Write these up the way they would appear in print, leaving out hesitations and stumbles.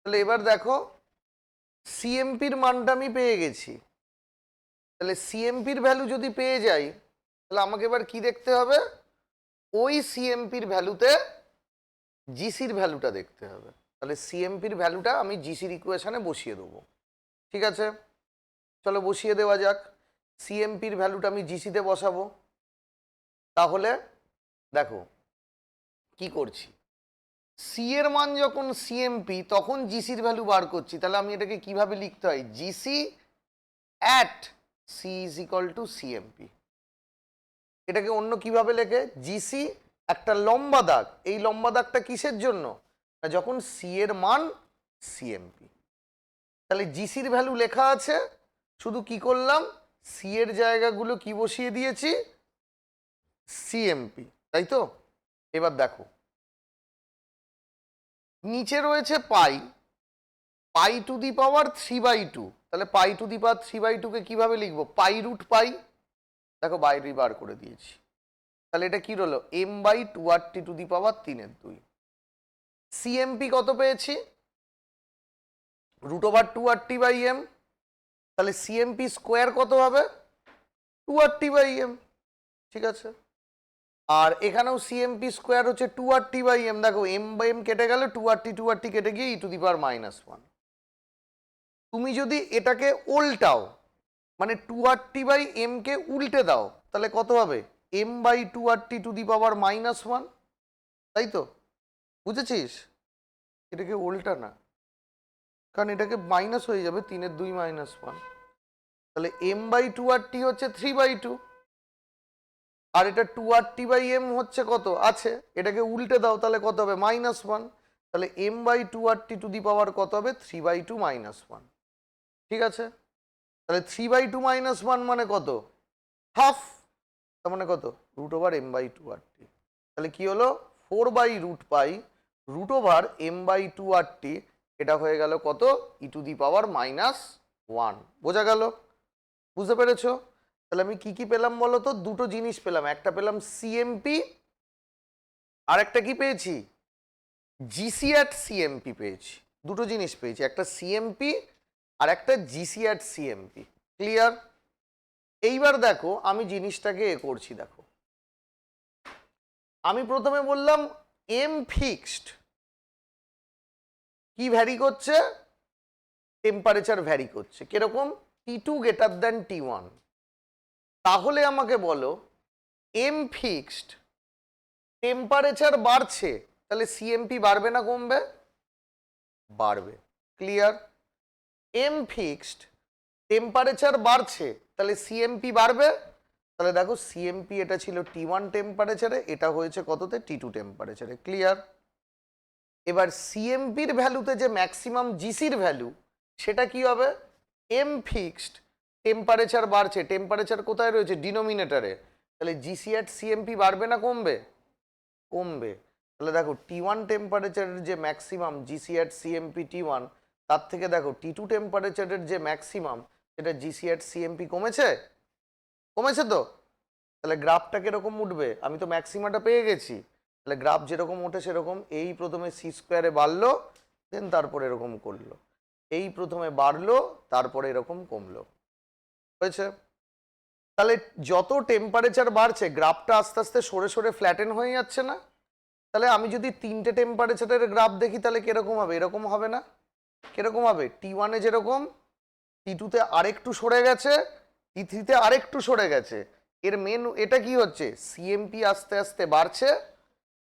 তাহলে এবার দেখো সিএমপির মানটা আমি পেয়ে গেছি। তাহলে সিএমপির ভ্যালু যদি পেয়ে যাই তাহলে আমাকে এবার কি দেখতে হবে, ওই সিএমপির ভ্যালুতে জিসির ভ্যালুটা দেখতে হবে। তাহলে সিএমপির ভ্যালুটা আমি জিসির ইকুয়েশনে বসিয়ে দেবো। ঠিক আছে, চলো বসিয়ে দেওয়া যাক। সিএমপির ভ্যালুটা আমি জিসিতে বসাবো। তাহলে দেখো কি করছি, সি এর মান যখন সিএমপি তখন জিসির ভ্যালু বার করছি। তাহলে আমি এটাকে কিভাবে লিখতে হয়, GC at C is equal to CMP. এটাকে অন্য কিভাবে লেখে, জিসি একটা লম্বা দাগ, এই লম্বা দাগটা কিসের জন্য, না যখন সি এর মান সিএমপি। তাহলে জিসির ভ্যালু লেখা আছে, শুধু কি করলাম সি এর জায়গাগুলো কি বসিয়ে দিয়েছি, সিএমপি, তাই তো। এবার দেখো নিচে রয়েছে পাই, পাই টু দি পাওয়ার 3/2। তাহলে পাই টু দি পাওয়ার 3/2 কে কিভাবে লিখবো, পাই রুট পাই, দেখো বাইরে বার করে দিয়েছি। তাহলে এটা কি হলো, m/2RT to the power 3/2। CMP কত পেয়েছি, √2RT/m। তাহলে সিএমপি স্কোয়ার কত হবে, 2RT/m। ঠিক আছে, আর এখানেও সিএমপি স্কোয়ার হচ্ছে 2RT/m। দেখো m/m কেটে গেল, 2RT কেটে গিয়ে e⁻−1। তুমি যদি এটাকে উল্টাও, মানে 2RT/m কে উল্টে দাও, তাহলে কত হবে, m/2RT টু দি পাওয়ার -1। তাই তো, বুঝেছিস, এটাকে উল্টা না, কারণ এটাকে মাইনাস হয়ে যাবে, 3/2 -1। তাহলে m/2RT হচ্ছে 3/2, আর এটা 2RT/m হচ্ছে কত আছে, এটাকে উল্টে দাও তাহলে কত হবে, -1। তাহলে m/2RT টু দি পাওয়ার কত হবে, 3/2 -1। ঠিক আছে, তাহলে 3/2 -1 মানে কত, হাফ। তার মানে কত, √m/2RT। তাহলে কি হলো, 4/√π √m/2RT। এটা হয়ে গেল কত, e⁻−1। বোঝা গেল, বুঝতে পেরেছো। তাহলে আমি কি কি পেলাম বলো তো, দুটো জিনিস পেলাম, একটা পেলাম সিএমপি, আর একটা কি পেয়েছি, জিসি অ্যাট সিএমপি পেয়েছি। দুটো জিনিস পেয়েছি, একটা সিএমপি আর একটা জিসি অ্যাট সিএমপি। ক্লিয়ার। এইবার দেখো আমি জিনিসটাকে করছি, দেখো আমি প্রথমে বললাম এম ফিক্সড কি ভ্যারি করছে, টেম্পারেচার ভ্যারি করছে কিরকম, T2 > T1। তাহলে আমাকে বলো এম ফিক্সড টেম্পারেচার বাড়ছে, তাহলে সিএমপি বাড়বে না কমবে, বাড়বে। ক্লিয়ার। এম ফিক্সড টেম্পারেচার বাড়ছে, তাহলে সিএমপি বাড়বে। তাহলে দেখো সিএমপি এটা ছিল T1 টেম্পারেচারে, এটা হয়েছে কততে, T2 টেম্পারেচারে। ক্লিয়ার। এবার সিএমপির ভ্যালুতে যে ম্যাক্সিমাম জিসির ভ্যালু, সেটা কি হবে, এম ফিক্সড টেম্পারেচার বাড়ছে, টেম্পারেচার কোথায় রয়েছে, ডিনোমিনেটরে। তাহলে জিসি অ্যাট সিএমপি বাড়বে না কমবে, কমবে। তাহলে দেখো T1 টেম্পারেচারের যে maximum GC at CMP T1, তার থেকে দেখো T2 টেম্পারেচারের যে ম্যাক্সিমাম সেটা জিসি অ্যাট সিএমপি কমেছে, কমেছে তো। তাহলে গ্রাফটা কিরকম উঠবে, আমি তো ম্যাক্সিমাটা পেয়ে গেছি, তাহলে গ্রাফ যেরকম ওঠে সেরকম, এই প্রথমে সি স্কোয়ারে বাড়লো, দেন তারপরে এরকম করলো, এই প্রথমে বাড়লো তারপরে এরকম কমলো, হয়েছে। তাহলে যত টেম্পারেচার বাড়ছে গ্রাফটা আস্তে আস্তে সরে সরে ফ্ল্যাটেন হয়ে যাচ্ছে না। তাহলে আমি যদি তিনটে টেম্পারেচারের গ্রাফ দেখি তাহলে কিরকম হবে, এরকম হবে না, কিরকম হবে, T1-এ যেরকম, T2-তে আরেকটু সরে গেছে, T3-তে আরেকটু সরে গেছে। এর মেন এটা কি হচ্ছে, সিএমপি আস্তে আস্তে বাড়ছে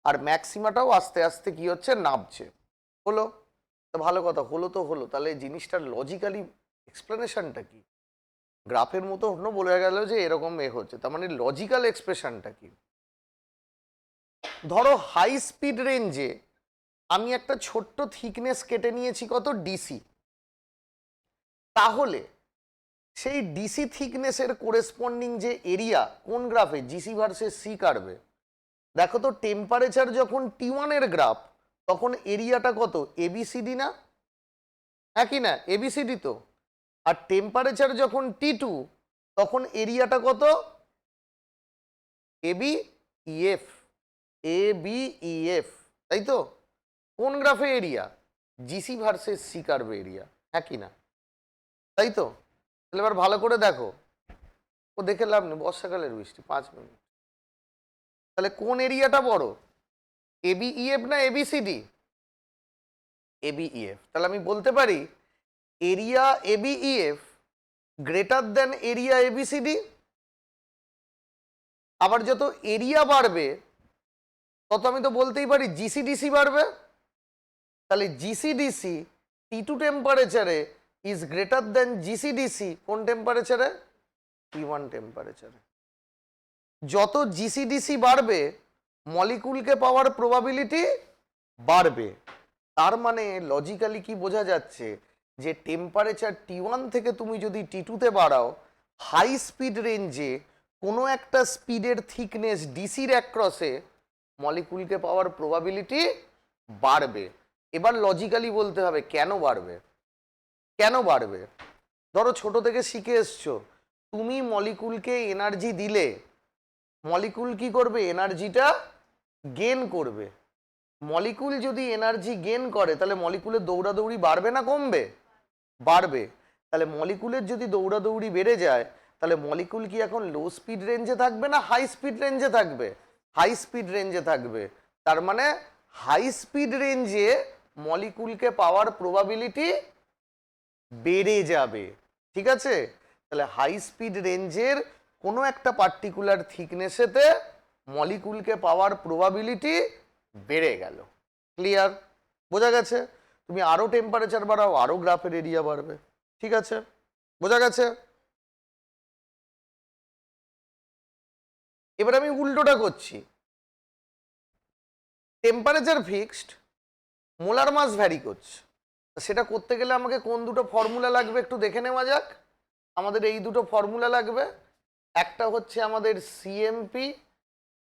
আর ম্যাক্সিমাটাও আস্তে আস্তে কি হচ্ছে, নামছে। হলো তো, ভালো কথা, হলো তো হলো। তাহলে জিনিসটার লজিক্যালি এক্সপ্লেনেশনটা কি, গ্রাফের মতো অন্য বলে গেল যে এরকম হচ্ছে, তার মানে লজিক্যাল এক্সপ্রেশনটা কি। ধরো হাই স্পিড রেঞ্জে আমি একটা ছোট্ট থিকনেস কেটে নিয়েছি কত, ডিসি। তাহলে সেই ডিসি থিকনেসের কোরেসপন্ডিং যে এরিয়া কোন গ্রাফে, জিসি ভার্সেস সি কাটবে। দেখো তো টেম্পারেচার যখন T1 এর গ্রাফ, তখন এরিয়াটা কত, এবিসিডি না, একই না, এবিসিডি তো। আর টেম্পারেচার যখন T2, তখন এরিয়াটা কত, AB EF, A B E F, তাই তো। কোন গ্রাফে area, GC versus C curve area, হ্যাঁ কি না? তাই তো? তাহলে এবার ভালো করে দেখো, ও দেখে লাভ নেই, বর্ষাকালের বৃষ্টি 5 মিনিট। তাহলে কোন এরিয়াটা বড়, এবিইএফ না এবিসিডি? এবিইএফ। তাহলে আমি বলতে পারি area ABEF greater than area ABCD. আবার যত এরিয়া বাড়বে তত আমি তো বলতেই পারি জিসিডিসি বাড়বে। তাহলে জিসিডিসি T2 টেম্পারেচারে ইজ গ্রেটার দেন জিসিডিসি কোন টেম্পারেচারে? T1 টেম্পারেচারে। যত জিসিডিসি বাড়বে মলিকুলকে পাওয়ার প্রবাবিলিটি বাড়বে। তার মানে লজিক্যালি কি বোঝা যাচ্ছে, যে টেম্পারেচার T1 থেকে তুমি যদি T2 তে বাড়াও, হাই স্পিড রেঞ্জে কোনো একটা স্পিডের থিকনেস ডিসির অ্যাক্রসে মলিকুলকে পাওয়ার প্রবাবিলিটি বাড়বে। এবার লজিক্যালি বলতে হবে কেন বাড়বে। কেন বাড়বে? ধরো ছোট থেকে শিখে এসছো, তুমি মলিকুলকে এনার্জি দিলে মলিকুল কি করবে, এনার্জিটা গেন করবে। মলিকুল যদি এনার্জি গেন করে তাহলে মলিকুলের দৌড়াদৌড়ি বাড়বে না কমবে? বাড়বে। তাহলে মলিকুলের যদি দৌড়াদৌড়ি বেড়ে যায় তাহলে মলিকুল কি এখন লো স্পিড রেঞ্জে থাকবে না হাই স্পিড রেঞ্জে থাকবে? হাই স্পিড রেঞ্জে থাকবে। তার মানে হাই স্পিড রেঞ্জে মলিকুলকে পাওয়ার প্রবাবিলিটি বেড়ে যাবে। ঠিক আছে? তাহলে হাই স্পিড রেঞ্জের কোনো একটা পার্টিকুলার থিকনেসেতে মলিকুলকে পাওয়ার প্রবাবিলিটি বেড়ে গেল। ক্লিয়ার? বোঝা গেছে? তুমি আরো টেম্পারেচার বাড়াও, আরো গ্রাফের এরিয়া বাড়বে। ঠিক আছে? বোঝা গেছে? এবার আমি উল্টোটা করছি, temperature fixed, molar mass vary করছে। সেটা করতে গেলে আমাকে কোন দুটো ফর্মুলা লাগবে একটু দেখে নেওয়া যাক। আমাদের এই দুটো ফর্মুলা লাগবে। একটা হচ্ছে আমাদের সিএমপি,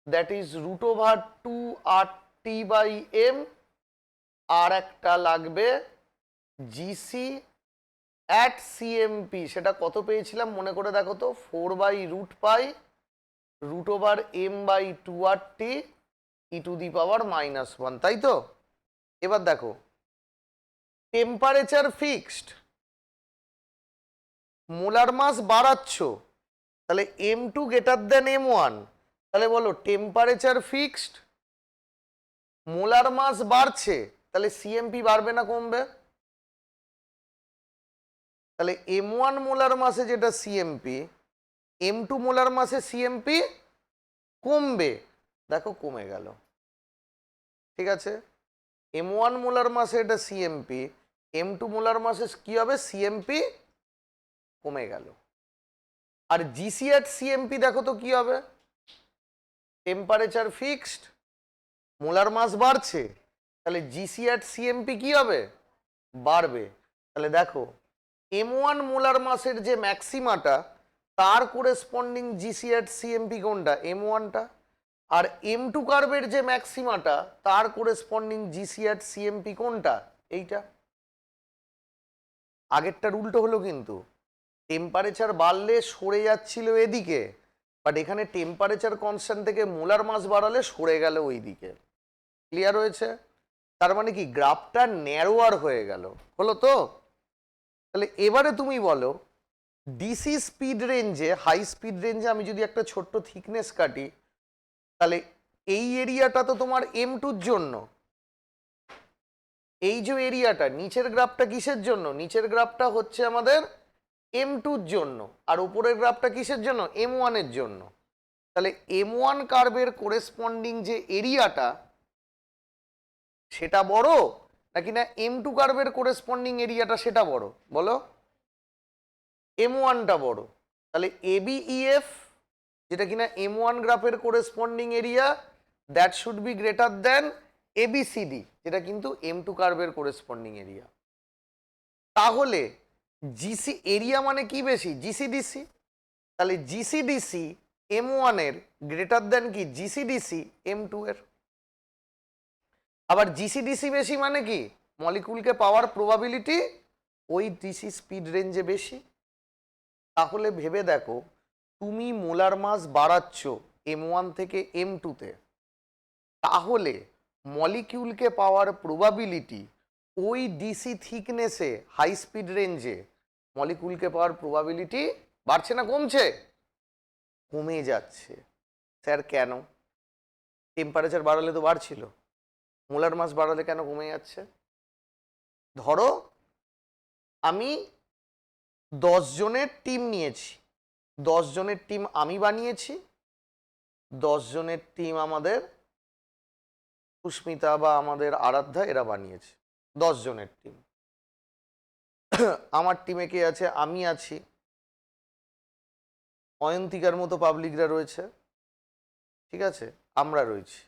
দ্যাট ইজ √2RT/m, আর একটা লাগবে জিসি অ্যাট সিএমপি। সেটা কত পেয়েছিলাম মনে করে দেখো তো, 4/√π√m/2RT e⁻⁻1, তাই তো? এবার দেখো টেম্পারেচার ফিক্সড, মোলার মাস বাড়াচ্ছ, তাহলে M2 গ্রেটার দেন M1। তাহলে বলো টেম্পারেচার ফিক্সড, মোলার মাস বাড়ছে, তাহলে সিএমপি বাড়বে না কমবে? তাহলে M1 মোলার মাসে যেটা সিএমপি, M2 মোলার মাসে সিএমপি কমবে। দেখো কমে গেল। ঠিক আছে? M1 মোলার মাসে এটা সিএমপি, M2 মোলার মাসে কি হবে, সিএমপি কমে গেল। আর জিসি অ্যাট সিএমপি দেখো তো কি হবে, টেম্পারেচার ফিক্সড, মোলার মাস বাড়ছে, তাহলে জিসি অ্যাট সিএমপি কি হবে, বাড়বে। তাহলে দেখো M1 মোলার মাসের যে ম্যাক্সিমাটা তার করেসপন্ডিং জিসি অ্যাট সিএমপি কোনটা, M1টা। আর M2 কার্ভের যে ম্যাক্সিমাটা তার করেসপন্ডিং জিসি অ্যাট সিএমপি কোনটা, এইটা। আগেরটার উল্টো হলো কিন্তু, টেম্পারেচার বাড়লে সরে যাচ্ছিল এদিকে, বাট এখানে টেম্পারেচার কনস্ট্যান্ট থেকে মোলার মাস বাড়ালে সরে গেল ওই দিকে। ক্লিয়ার হয়েছে? তার মানে কি গ্রাফটা ন্যারোয়ার হয়ে গেল। হলো তো? তাহলে এবারে তুমি বলো ডিসি স্পিড রেঞ্জে, হাই স্পিড রেঞ্জে আমি যদি একটা ছোট্ট থিকনেস কাটি, তাহলে এই এরিয়াটা তো তোমার M2-র জন্য, এই যে এরিয়াটা নিচের গ্রাফটা কিসের জন্য, নিচের গ্রাফটা হচ্ছে আমাদের M2-র জন্য, আর উপরের গ্রাফটা কিসের জন্য, M1-এর জন্য। তাহলে M1 কার্ভের কোরেসপন্ডিং যে এরিয়াটা সেটা বড় নাকি না M2 কার্ভের কোরেসপন্ডিং এরিয়াটা সেটা বড়, বলো? M1টা বড়। তাহলে ABEF যেটা কিনা M1 গ্রাফের corresponding area, that should be greater than ABCD যেটা কিন্তু M2 কার্ভের কোরেসপন্ডিং এরিয়া। তাহলে জিসি এরিয়া মানে কি বেশি, জিসিডিসি। তাহলে জিসিডিসি M1 এর গ্রেটার দেন কি জিসিডিসি M2 এর। আবার জিসিডিসি বেশি মানে কি, মলিকুলকে পাওয়ার প্রবাবিলিটি ওই ডিসি স্পিড রেঞ্জে বেশি। তাহলে ভেবে দেখো তুমি মোলার মাস বাড়াচ্ছ M1 থেকে M2 তে, তাহলে মলিকিউলকে পাওয়ার প্রবাবিলিটি ওই ডিসি থিকনেসে হাই স্পিড রেঞ্জে মলিকুলকে পাওয়ার প্রবাবিলিটি বাড়ছে না কমছে? কমে যাচ্ছে। স্যার কেন? টেম্পারেচার বাড়ালে তো বাড়ছিল, মোলার মাস বাড়ালে কেন কমে যাচ্ছে? ধরো আমি 10 জনের টিম নিয়েছি, 10 জনের টিম আমি বানিয়েছি, 10 জনের টিম আমাদের সুস্মিতা বা আমাদের আরাধ্যা এরা বানিয়েছে, 10 জনের টিম। আমার টিমে কে আছে? আমি আছি, অয়ন্তিকার মতো পাবলিকরা রয়েছে, ঠিক আছে, আমরা রয়েছি।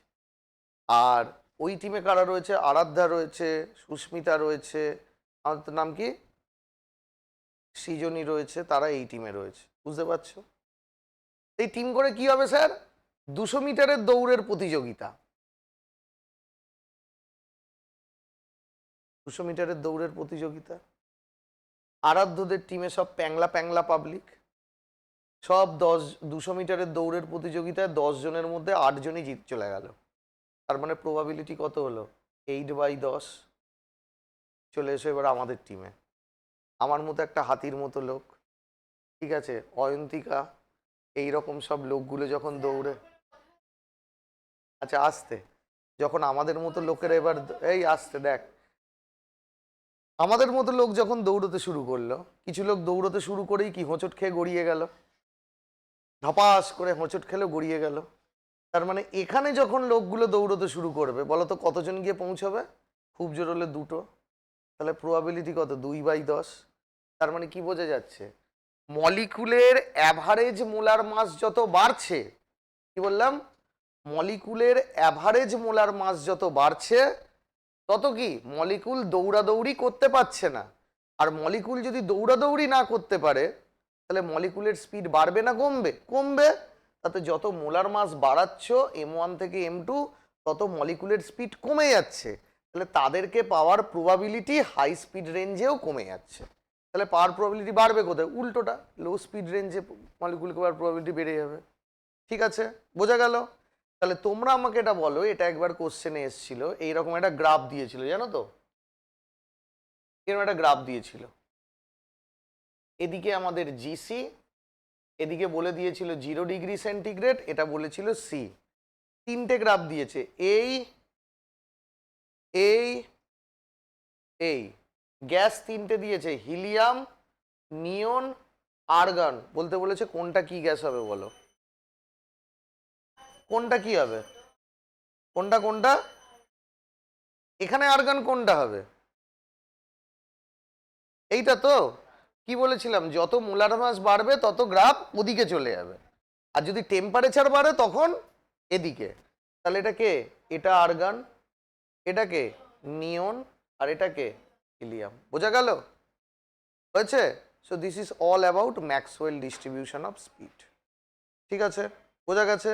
আর ওই টিমে কারা রয়েছে? আরাধ্যা রয়েছে, সুস্মিতা রয়েছে, আমাদের নাম কি সৃজনী রয়েছে, তারা এই টিমে রয়েছে। বুঝতে পারছো? এই টিম করে কি হবে স্যার? 200 মিটারের দৌড়ের প্রতিযোগিতা, 200 মিটারের দৌড়ের প্রতিযোগিতা। আরাধ্যদের টিমে সব প্যাংলা প্যাংলা পাবলিক, সব 200 মিটারের দৌড়ের প্রতিযোগিতায় 10 জনের মধ্যে 8 জনই জিত চলে গেল। তার মানে প্রবাবিলিটি কত হলো? 8/10। চলে এসো এবার আমাদের টিমে, আমার মতো একটা হাতির মতো লোক, ঠিক আছে, অয়ন্তিকা, এই রকম সব লোকগুলো যখন দৌড়ে, আচ্ছা আসতে, যখন আমাদের মতো লোকেরা এবার এই আসতে দেখ, আমাদের মতো লোক যখন দৌড়তে শুরু করলো, কিছু লোক দৌড়তে শুরু করেই কি হোঁচট খেয়ে গড়িয়ে গেল, ধপাস করে হোঁচট খেলে গড়িয়ে গেল। তার মানে এখানে যখন লোকগুলো দৌড়তে শুরু করবে, বলো তো কতজন গিয়ে পৌঁছাবে? খুব জোর হলে 2টো, তাহলে প্রবাবিলিটি কত? 2/10। তার মানে কি বোঝা যাচ্ছে? মলিকুলের অ্যাভারেজ মোলার মাস যত বাড়ছে, কি বললাম, মলিকুলের অ্যাভারেজ মোলার মাস যত বাড়ছে তত কি মলিকুল দৌড়াদৌড়ি করতে পারছে না। আর মলিকুল যদি দৌড়াদৌড়ি না করতে পারে তাহলে মলিকুলের স্পিড বাড়বে না কমবে? কমবে। তাতে যত মোলার মাস বাড়াচ্ছ M1 থেকে M2 তত মলিকুলের স্পিড কমে যাচ্ছে, তাহলে তাদেরকে পাওয়ার প্রবাবিলিটি হাই স্পিড রেঞ্জেও কমে যাচ্ছে। তাহলে পাওয়ার প্রবাবিলিটি বাড়বে কোথায়? উল্টোটা, লো স্পিড রেঞ্জে মলিকুলকে পাওয়ার প্রবাবিলিটি বেড়ে যাবে। ঠিক আছে, বোঝা গেল? তাহলে তোমরা আমাকে এটা বলো, এটা একবার কোশ্চেনে এসেছিল, এইরকম একটা গ্রাফ দিয়েছিল, জানো তো, এরকম একটা গ্রাফ দিয়েছিল, এদিকে আমাদের জিসি, এদিকে বলে দিয়েছিল 0 ডিগ্রি সেন্টিগ্রেড, এটা বলেছিল সি। তিনটে গ্রাফ দিয়েছে, এই এই এই গ্যাস তিনটে দিয়েছে, হিলিয়াম, নিয়ন, আর্গন। বলতে বলেছে কোনটা কি গ্যাস হবে বলো, কোনটা কি হবে, কোনটা কোনটা, এখানে আর্গন কোনটা হবে? এইটা তো কি বলেছিলাম, যত মোলার মাস বাড়বে তত গ্রাফ ওদিকে চলে যাবে, আর যদি টেম্পারেচার বাড়ে তখন এদিকে। তাহলে এটাকে, এটা আর্গন, এটাকে নিয়ন, আর এটাকে হিলিয়াম। বোঝা গেল? হয়েছে? So this is all about Maxwell distribution of speed. ঠিক আছে, বোঝা গেছে?